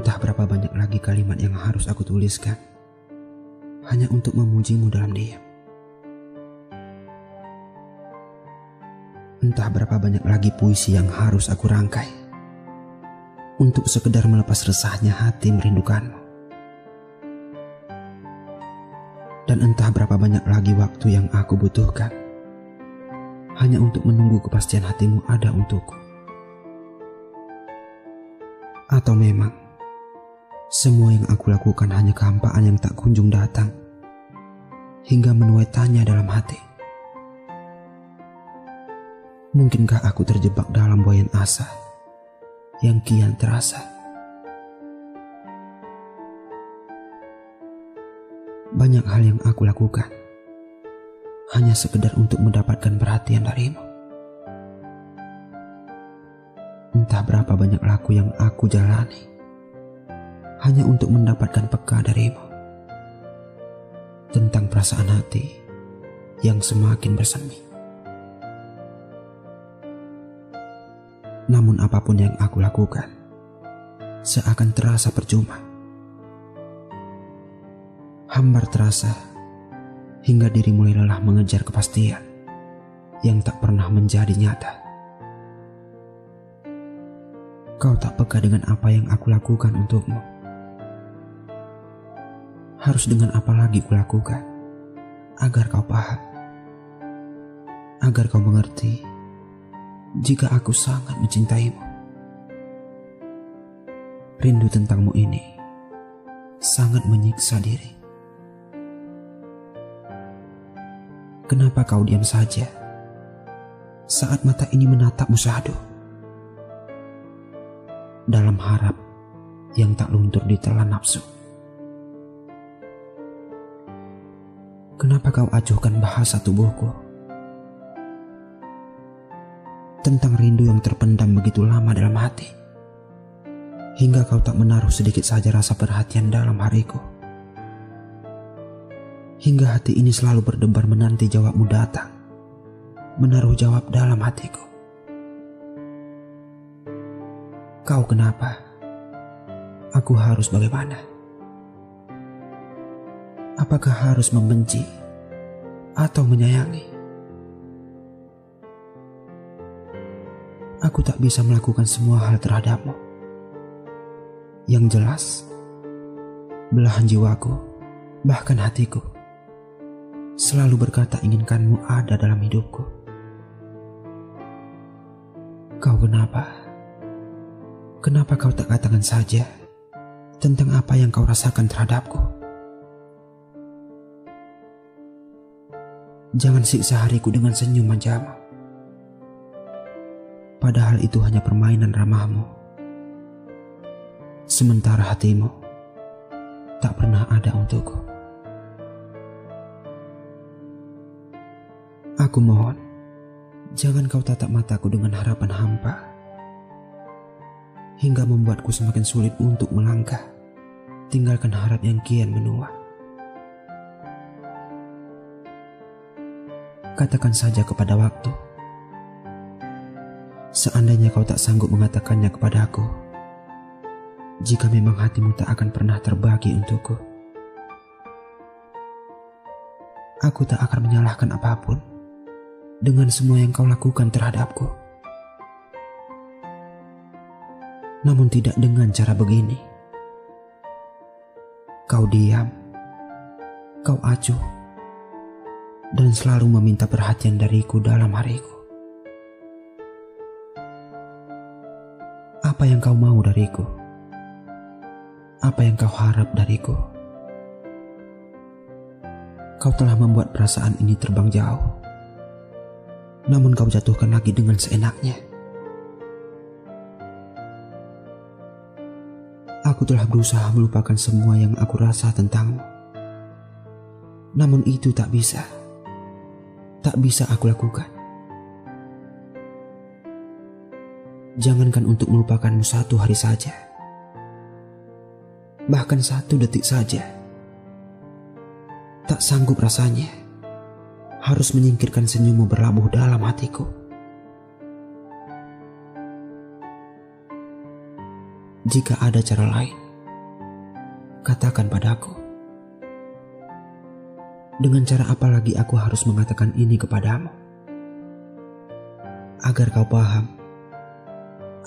Entah berapa banyak lagi kalimat yang harus aku tuliskan hanya untuk memujimu dalam diam. Entah berapa banyak lagi puisi yang harus aku rangkai untuk sekedar melepas resahnya hati merindukanmu. Dan entah berapa banyak lagi waktu yang aku butuhkan hanya untuk menunggu kepastian hatimu ada untukku. Atau memang semua yang aku lakukan hanya kehampaan yang tak kunjung datang hingga menuai tanya dalam hati. Mungkinkah aku terjebak dalam buayan asa yang kian terasa? Banyak hal yang aku lakukan hanya sekedar untuk mendapatkan perhatian darimu. Entah berapa banyak laku yang aku jalani hanya untuk mendapatkan peka darimu tentang perasaan hati yang semakin bersemi. Namun apapun yang aku lakukan seakan terasa percuma. Hambar terasa hingga diri mulai lelah mengejar kepastian yang tak pernah menjadi nyata. Kau tak peka dengan apa yang aku lakukan untukmu. Harus dengan apa lagi kulakukan agar kau paham, agar kau mengerti jika aku sangat mencintaimu. Rindu tentangmu ini sangat menyiksa diri. Kenapa kau diam saja saat mata ini menatapmu syahdu? Dalam harap yang tak luntur ditelan nafsu. Kenapa kau acuhkan bahasa tubuhku tentang rindu yang terpendam begitu lama dalam hati, hingga kau tak menaruh sedikit saja rasa perhatian dalam hariku, hingga hati ini selalu berdebar menanti jawabmu datang, menaruh jawab dalam hatiku. Kau kenapa? Aku harus bagaimana? Apakah harus membenci atau menyayangi? Aku tak bisa melakukan semua hal terhadapmu. Yang jelas, belahan jiwaku, bahkan hatiku, selalu berkata inginkanmu ada dalam hidupku. Kau kenapa? Kenapa kau tak katakan saja tentang apa yang kau rasakan terhadapku? Jangan siksa hariku dengan senyum manjamu. Padahal itu hanya permainan ramahmu. Sementara hatimu tak pernah ada untukku. Aku mohon, jangan kau tatap mataku dengan harapan hampa, hingga membuatku semakin sulit untuk melangkah, tinggalkan harap yang kian menua. Katakan saja kepada waktu, seandainya kau tak sanggup mengatakannya kepadaku, jika memang hatimu tak akan pernah terbagi untukku. Aku tak akan menyalahkan apapun dengan semua yang kau lakukan terhadapku. Namun tidak dengan cara begini. Kau diam, kau acuh, dan selalu meminta perhatian dariku dalam hariku. Apa yang kau mau dariku? Apa yang kau harap dariku? Kau telah membuat perasaan ini terbang jauh, namun kau jatuhkan lagi dengan seenaknya. Aku telah berusaha melupakan semua yang aku rasa tentangmu, namun itu tak bisa. Tak bisa aku lakukan. Jangankan untuk melupakanmu satu hari saja, bahkan 1 detik saja, tak sanggup rasanya harus menyingkirkan senyummu berlabuh dalam hatiku. Jika ada cara lain katakan padaku. Dengan cara apa lagi aku harus mengatakan ini kepadamu? Agar kau paham,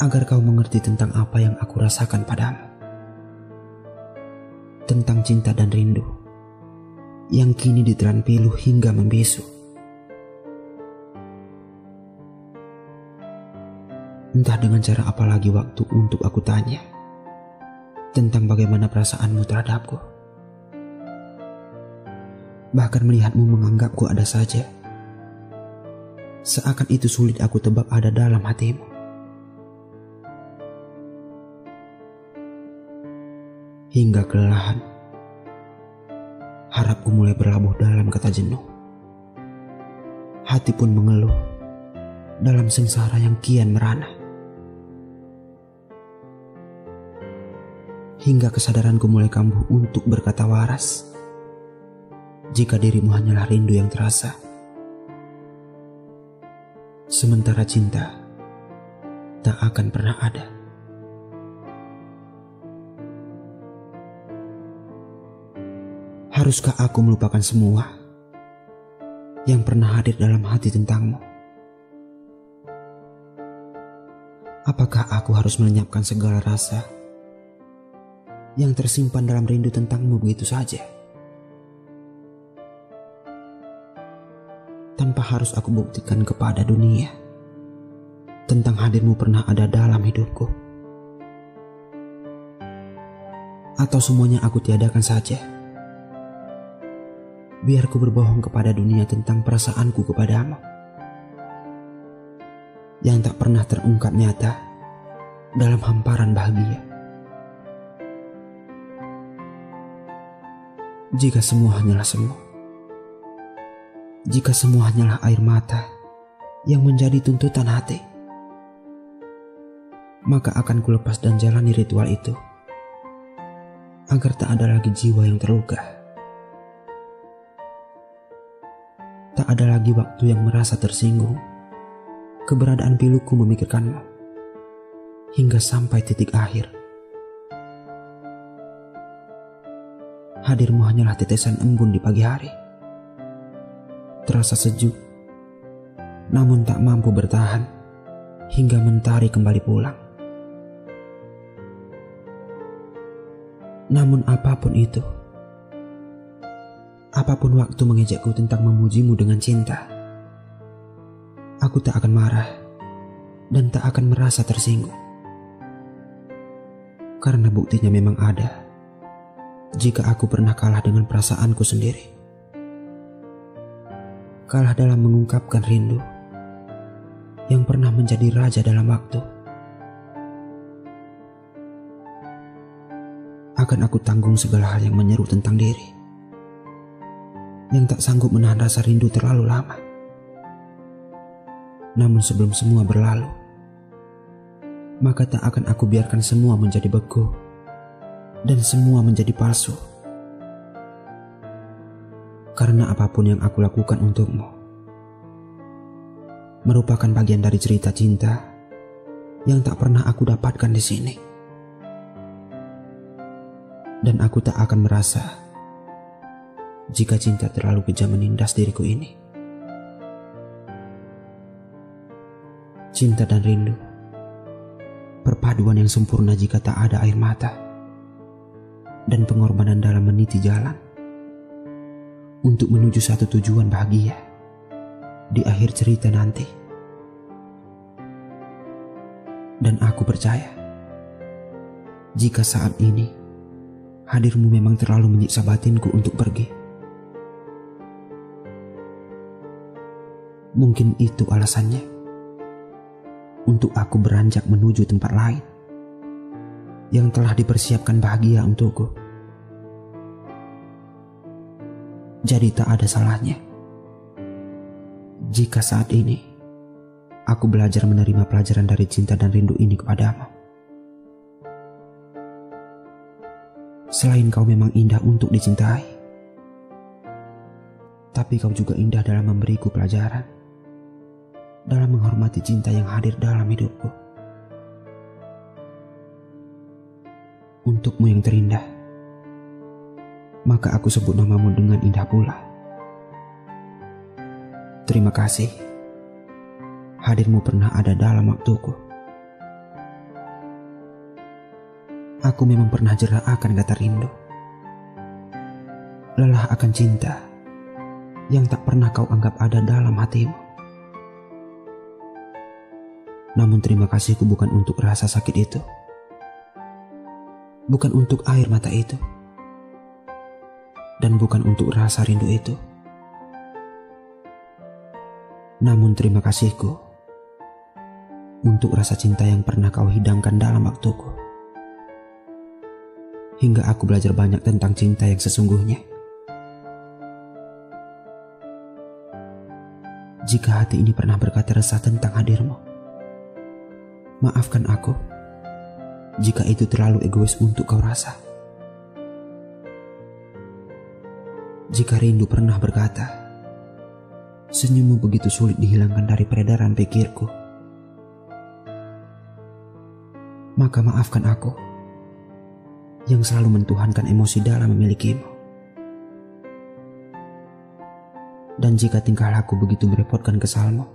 agar kau mengerti tentang apa yang aku rasakan padamu. Tentang cinta dan rindu yang kini ditelan pilu hingga membisu. Entah dengan cara apa lagi waktu untuk aku tanya tentang bagaimana perasaanmu terhadapku. Bahkan melihatmu menganggapku ada saja, seakan itu sulit aku tebak ada dalam hatimu. Hingga kelelahan, harapku mulai berlabuh dalam kata jenuh. Hati pun mengeluh dalam sengsara yang kian merana. Hingga kesadaranku mulai kambuh untuk berkata waras, jika dirimu hanyalah rindu yang terasa. Sementara cinta tak akan pernah ada. Haruskah aku melupakan semua yang pernah hadir dalam hati tentangmu? Apakah aku harus melenyapkan segala rasa yang tersimpan dalam rindu tentangmu begitu saja? Tanpa harus aku buktikan kepada dunia tentang hadirmu pernah ada dalam hidupku. Atau semuanya aku tiadakan saja, biar ku berbohong kepada dunia tentang perasaanku kepadamu yang tak pernah terungkap nyata dalam hamparan bahagia. Jika semua hanyalah semu, jika semua hanyalah air mata yang menjadi tuntutan hati, maka akan kulepas dan jalani ritual itu agar tak ada lagi jiwa yang terluka. Tak ada lagi waktu yang merasa tersinggung keberadaan piluku memikirkanmu hingga sampai titik akhir. Hadirmu hanyalah tetesan embun di pagi hari, terasa sejuk, namun tak mampu bertahan hingga mentari kembali pulang. Namun apapun itu, apapun waktu mengejakku tentang memujimu dengan cinta, aku tak akan marah dan tak akan merasa tersinggung. Karena buktinya memang ada jika aku pernah kalah dengan perasaanku sendiri. Kalah dalam mengungkapkan rindu yang pernah menjadi raja dalam waktu. Akan aku tanggung segala hal yang menyeru tentang diri, yang tak sanggup menahan rasa rindu terlalu lama. Namun sebelum semua berlalu, maka tak akan aku biarkan semua menjadi beku dan semua menjadi palsu. Karena apapun yang aku lakukan untukmu merupakan bagian dari cerita cinta yang tak pernah aku dapatkan di sini. Dan aku tak akan merasa jika cinta terlalu kejam menindas diriku ini. Cinta dan rindu, perpaduan yang sempurna jika tak ada air mata dan pengorbanan dalam meniti jalan untuk menuju satu tujuan bahagia di akhir cerita nanti. Dan aku percaya jika saat ini hadirmu memang terlalu menyiksa batinku untuk pergi. Mungkin itu alasannya untuk aku beranjak menuju tempat lain yang telah dipersiapkan bahagia untukku. Jadi tak ada salahnya jika saat ini aku belajar menerima pelajaran dari cinta dan rindu ini kepadamu. Selain kau memang indah untuk dicintai, tapi kau juga indah dalam memberiku pelajaran, dalam menghormati cinta yang hadir dalam hidupku. Untukmu yang terindah, maka aku sebut namamu dengan indah pula. Terima kasih. Hadirmu pernah ada dalam waktuku. Aku memang pernah jera akan kata rindu. Lelah akan cinta yang tak pernah kau anggap ada dalam hatimu. Namun terima kasihku bukan untuk rasa sakit itu. Bukan untuk air mata itu. Dan bukan untuk rasa rindu itu. Namun terima kasihku untuk rasa cinta yang pernah kau hidangkan dalam waktuku. Hingga aku belajar banyak tentang cinta yang sesungguhnya. Jika hati ini pernah berkata resah tentang hadirmu, maafkan aku jika itu terlalu egois untuk kau rasa. Jika rindu pernah berkata, senyummu begitu sulit dihilangkan dari peredaran pikirku, maka maafkan aku yang selalu mentuhankan emosi dalam memilikimu. Dan jika tingkah laku begitu merepotkan kesalmu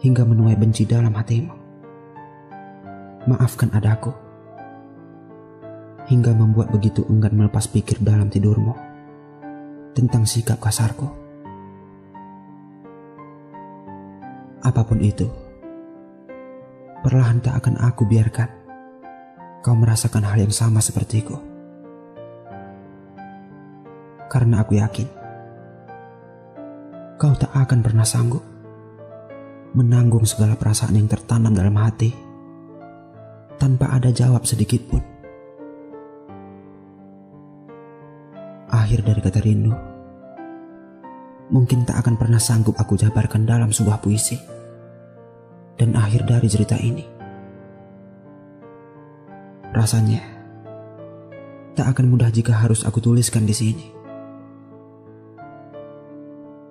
hingga menuai benci dalam hatimu, maafkan adaku hingga membuat begitu enggan melepas pikir dalam tidurmu tentang sikap kasarku. Apapun itu, perlahan tak akan aku biarkan kau merasakan hal yang sama sepertiku. Karena aku yakin kau tak akan pernah sanggup menanggung segala perasaan yang tertanam dalam hati tanpa ada jawab sedikit pun. Akhir dari kata rindu mungkin tak akan pernah sanggup aku jabarkan dalam sebuah puisi. Dan akhir dari cerita ini, rasanya tak akan mudah jika harus aku tuliskan di sini.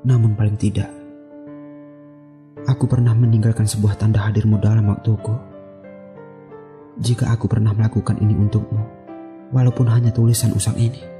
Namun paling tidak, aku pernah meninggalkan sebuah tanda hadirmu dalam waktuku. Jika aku pernah melakukan ini untukmu, walaupun hanya tulisan usang ini.